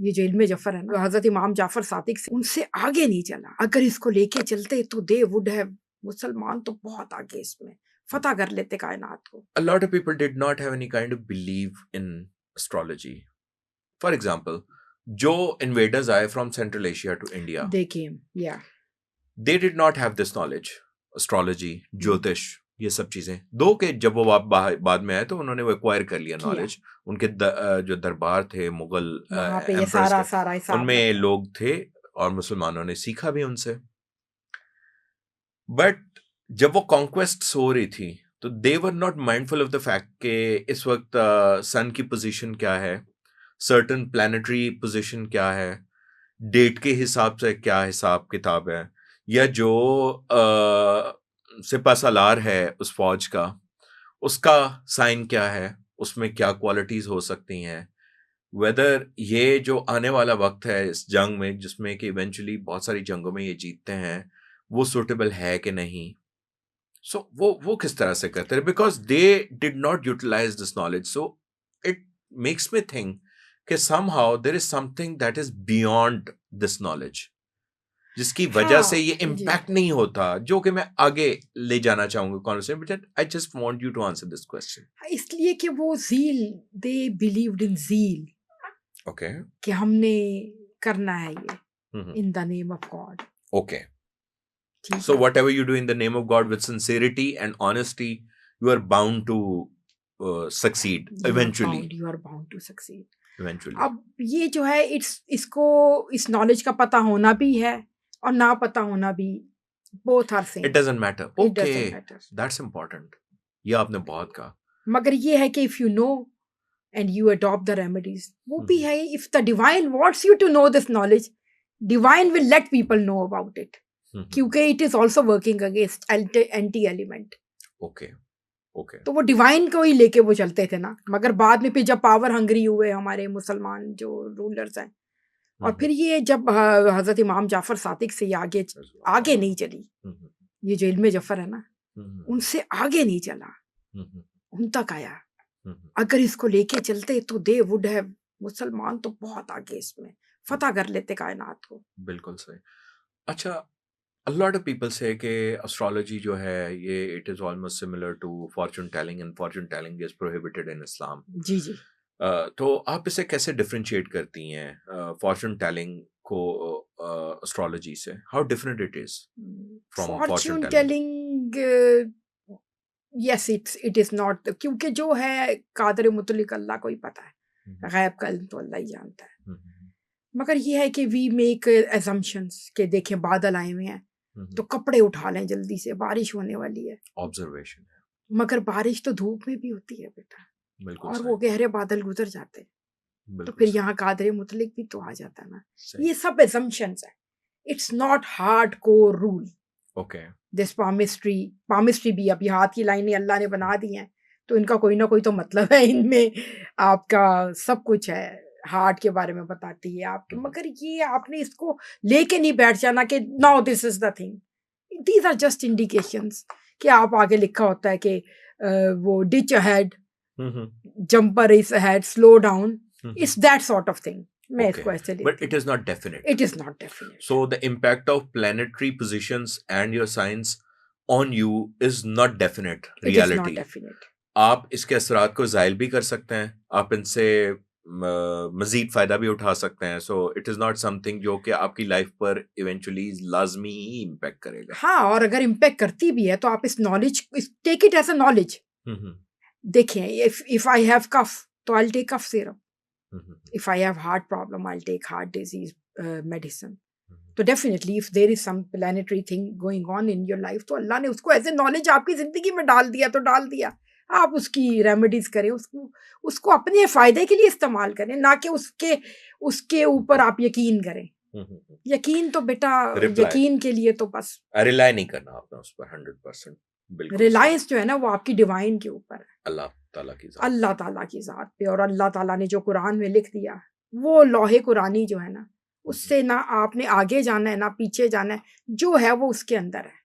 ये जो इल्म जफर है ना, हजरत इमाम जाफर सादिक से उनसे आगे नहीं चला। अगर इसको लेके चलते तो दे वुड हैव, मुसलमान तो बहुत आगे इसमें फतह कर लेते कायनात को। A lot of people did not have any kind of belief in astrology. For example, जो invaders आए from Central Asia to India, they came, yeah, they did not have this knowledge, astrology, ज्योतिष, ये सब चीजें। दो के जब वो बाद में आए तो उन्होंने वो एक्वायर कर लिया नॉलेज। उनके जो दरबार थे मुगल वहाँ पे ये एम्परर्स सारा के, सारा हिसाब उनमें रहता है। लोग थे और मुसलमानों ने सीखा भी उनसे। बट जब वो कॉन्क्वेस्ट हो रही थी तो they were not mindful of the fact कि इस वक्त सन की पोजीशन क्या है, सर्टन प्लानिटरी पोजीशन क्या है, डेट के हिसाब से क्या हिसाब किताब है, या जो सिपा सालार है उस फौज का, उसका साइन क्या है, उसमें क्या क्वालिटीज हो सकती हैं, वेदर ये जो आने वाला वक्त है इस जंग में जिसमें कि इवेंचुअली बहुत सारी जंगों में ये जीतते हैं, वो सुटेबल है कि नहीं। सो वो किस तरह से करते हैं, because they did not utilise this knowledge. So it makes me think कि somehow there is something that is beyond this knowledge, जिसकी वजह से ये इम्पैक्ट नहीं होता, जो कि मैं आगे ले जाना चाहूंगा conversation, but I just want you to answer this question. इसलिए कि वो zeal, they believed in zeal, okay, कि हमने करना है ये in the name of God. Okay, so whatever you do in the name of God with sincerity and honesty, you are bound to succeed eventually. You are bound to succeed eventually. अब ये जो है इसको इस knowledge का पता होना भी है और ना पता होना भी, both are same. It doesn't matter. It Okay, doesn't matter. that's important. ये आपने बहुत कहा। मगर ये है कि if you know and you adopt the remedies, वो भी है, if the divine wants you to know this knowledge, divine will let people know about it. क्योंकि it is also working against anti element. Okay, okay. तो वो divine को ही लेके वो चलते थे ना। मगर बाद में फिर जब पावर हंग्री हुए हमारे मुसलमान जो रूलर्स हैं, और फिर ये जब हजरत इमाम जाफर सादिक से आगे नहीं चली, ये जो इल्म जफर है ना, उनसे आगे नहीं चला, उन तक आया। अगर इसको लेके चलते तो दे वुड हैव, मुसलमान तो बहुत आगे इसमें फतह कर लेते कायनात को। बिल्कुल सही। अच्छा, a lot of people say कि astrology जो है ये it is almost similar to fortune telling, and fortune telling is prohibited in Islam. जी जी। तो आप इसे कैसे differentiate करती हैं fortune telling को astrology से? How different it is from fortune telling? Yes, it is not, क्योंकि जो है कादर मुतलिक अल्लाह को ही पता है, गैब का इल्म तो अल्लाह ही जानता है। मगर ये है कि वी मेक assumptions कि देखें बादल आए हुए हैं तो कपड़े उठा लें जल्दी से, बारिश होने वाली है। ऑब्जर्वेशन है। मगर बारिश तो धूप में भी होती है बेटा, और वो गहरे बादल गुजर जाते हैं, तो फिर यहाँ कादर मुतलिक भी तो आ जाता है ना। ये सब assumptions है, it's not hard core rule. Okay, this palmistry भी अभी हाथ की लाइनें अल्लाह ने बना दी हैं, तो इनका कोई ना कोई तो मतलब है इनमें, आपका सब कुछ है, हार्ट के बारे में बताती है आपके। मगर ये आपने इसको लेके नहीं बैठ जाना कि now this is the thing, these are just indications कि आप आगे लिखा होता है कि वो ditch ahead, jumper is ahead, slow down, it's that sort of thing. मैं इसको ऐसे लेती हूं, but it is not definite. It is not definite. So the impact of planetary positions and your signs on you is not definite reality. It is not definite. आप इसके असरात को ज़ाइल भी कर सकते हैं, आप इनसे मजीद फ़ायदा भी उठा सकते हैं। So it is not something जो कि आपकी लाइफ पर इवेंचुअली लाजमी ही इम्पैक्ट करेगा। हाँ, और अगर इम्पैक्ट करती भी है तो आप इस knowledge, take it as a knowledge. देखें, इफ आई हैव कफ तो I will take cough syrup, if I have heart problem I will take heart disease medicine. तो definitely if there is some planetary thing going on in your life, तो अल्लाह ने उसको as a knowledge आपकी जिंदगी में डाल दिया तो डाल दिया। आप उसकी रेमेडीज करें, उसको अपने फायदे के लिए इस्तेमाल करें, ना कि उसके ऊपर आप यकीन करें। यकीन तो बेटा, यकीन के लिए तो बस रिलाय नहीं करना आपने उस पर 100%। बिल्कुल, रिलायंस जो है ना वो आपकी डिवाइन के ऊपर है, अल्लाह ताला की ज़ात पे। और अल्लाह ताला ने जो कुरान में लिख दिया, वो लौहे कुरानी जो है ना, उससे ना आपने आगे जाना है ना पीछे जाना है, जो है वो उसके अंदर है।